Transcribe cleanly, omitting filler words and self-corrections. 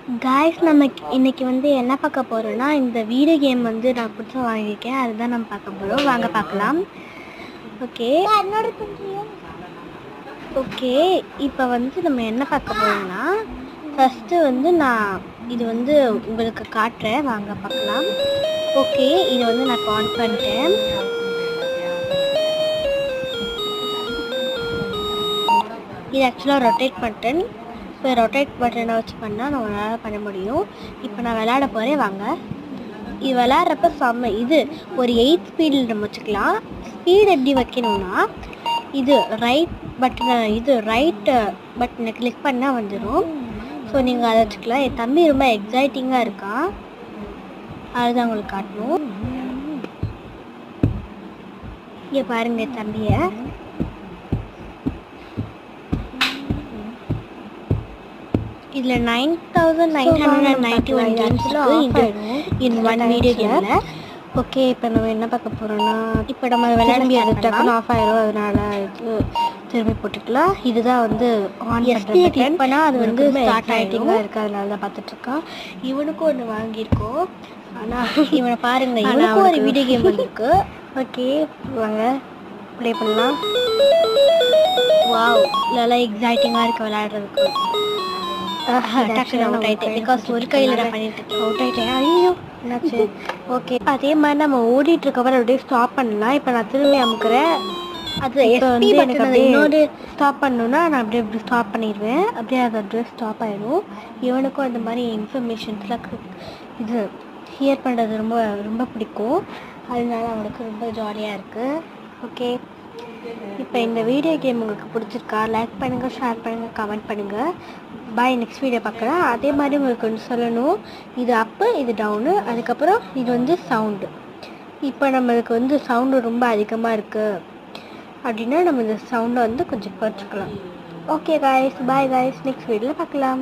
Guys நம்ம இன்னைக்கு வந்து என்ன பார்க்க போகிறோன்னா, இந்த வீடியோ கேம் வந்து நான் புதுசாக வாங்கியிருக்கேன். அதுதான் நம்ம பார்க்க போகிறோம். வாங்க பார்க்கலாம். ஓகே ஓகே இப்போ வந்து நம்ம என்ன பார்க்க போகிறோம்னா, ஃபஸ்ட்டு வந்து நான் இது வந்து உங்களுக்கு காட்டுறேன். வாங்க பார்க்கலாம். ஓகே, இதை வந்து நான் ஆன் பண்ணிட்டேன். இது ஆக்சுவலாக ரொட்டேட் பட்டன். இப்போ ரொட்டேட் பட்டனை வச்சு பண்ணால் நம்மளால் பண்ண முடியும். இப்போ நான் விளையாட போகிறேன். வாங்க. இது விளையாடுறப்ப செம்ம இது ஒரு 8 ஸ்பீடில் நம்ம வச்சுக்கலாம். ஸ்பீடு எப்படி வைக்கணும்னா, இது ரைட் பட்டனை கிளிக் பண்ணால் வந்துடும். ஸோ நீங்கள் அதை வச்சுக்கலாம். என் தம்பி ரொம்ப எக்ஸைட்டிங்காக இருக்கான், அதுதான் உங்களுக்கு காட்டணும். இங்கே பாருங்கள் என் தம்பியை. இதில் 9991 கேம்ஸ் இன் ஒன் வீடியோ கேமில். ஓகே, இப்போ நம்ம என்ன பார்க்க போகிறோன்னா, இப்போ நம்ம விளையாட டக்குன்னு ஆஃப் ஆயிரும். அதனால இது திரும்பி போட்டுக்கலாம். இதுதான் வந்து ஆன் பண்ணுறது. பண்ணால் அது வந்து ஸ்டார்ட் ஆகிட்டிங்காக இருக்குது. அதனால தான் பார்த்துட்ருக்கான். இவனுக்கும் ஒன்று வாங்கியிருக்கோம். ஆனால் இவனை பாருங்கள், இவனுக்கும் ஒரு வீடியோ கேம் வந்துருக்கு. ஓகே வாங்க ப்ளே பண்ணலாம். வாவ், நல்லா எக்ஸைட்டிங்காக இருக்குது விளையாடுறதுக்கு. டக்குன்னு அவுட் ஆகிட்டேன். பிகாஸ் ஒரு கையில் நான் பண்ணிட்டு அவுட் ஆகிட்டேன். ஐயோ என்னாச்சு? ஓகே, அதே மாதிரி நம்ம ஓடிட்டுருக்கவரை அப்படியே ஸ்டாப் பண்ணலாம். இப்போ நான் திரும்பி அமுக்கிறேன். அது இப்போ வந்து எனக்கு அப்படியே இன்னொரு ஸ்டாப் பண்ணணுன்னா நான் அப்படியே இப்படி ஸ்டாப் பண்ணிடுவேன். அப்படியே அது அப்படியே ஸ்டாப் ஆகிடும். இவனுக்கும் அந்த மாதிரி இன்ஃபர்மேஷன்ஸ்லாம் இது ஹியர் பண்ணுறது ரொம்ப ரொம்ப பிடிக்கும். அதனால அவனுக்கு ரொம்ப ஜாலியாக இருக்குது. ஓகே, இப்போ இந்த வீடியோ கேம் உங்களுக்கு பிடிச்சிருக்கா? லைக் பண்ணுங்கள், ஷேர் பண்ணுங்கள், கமெண்ட் பண்ணுங்கள். பாய், நெக்ஸ்ட் வீடியோ பார்க்கலாம். அதே மாதிரி உங்களுக்கு ஒன்று சொல்லணும், இது அப்பு, இது டவுனு, அதுக்கப்புறம் இது வந்து சவுண்டு. இப்போ நம்மளுக்கு வந்து சவுண்டு ரொம்ப அதிகமாக இருக்குது அப்படின்னா நம்ம இந்த சவுண்டை வந்து கொஞ்சம் குறைச்சிக்கலாம். Okay guys, bye guys, next வீடியோவில் பார்க்கலாம்.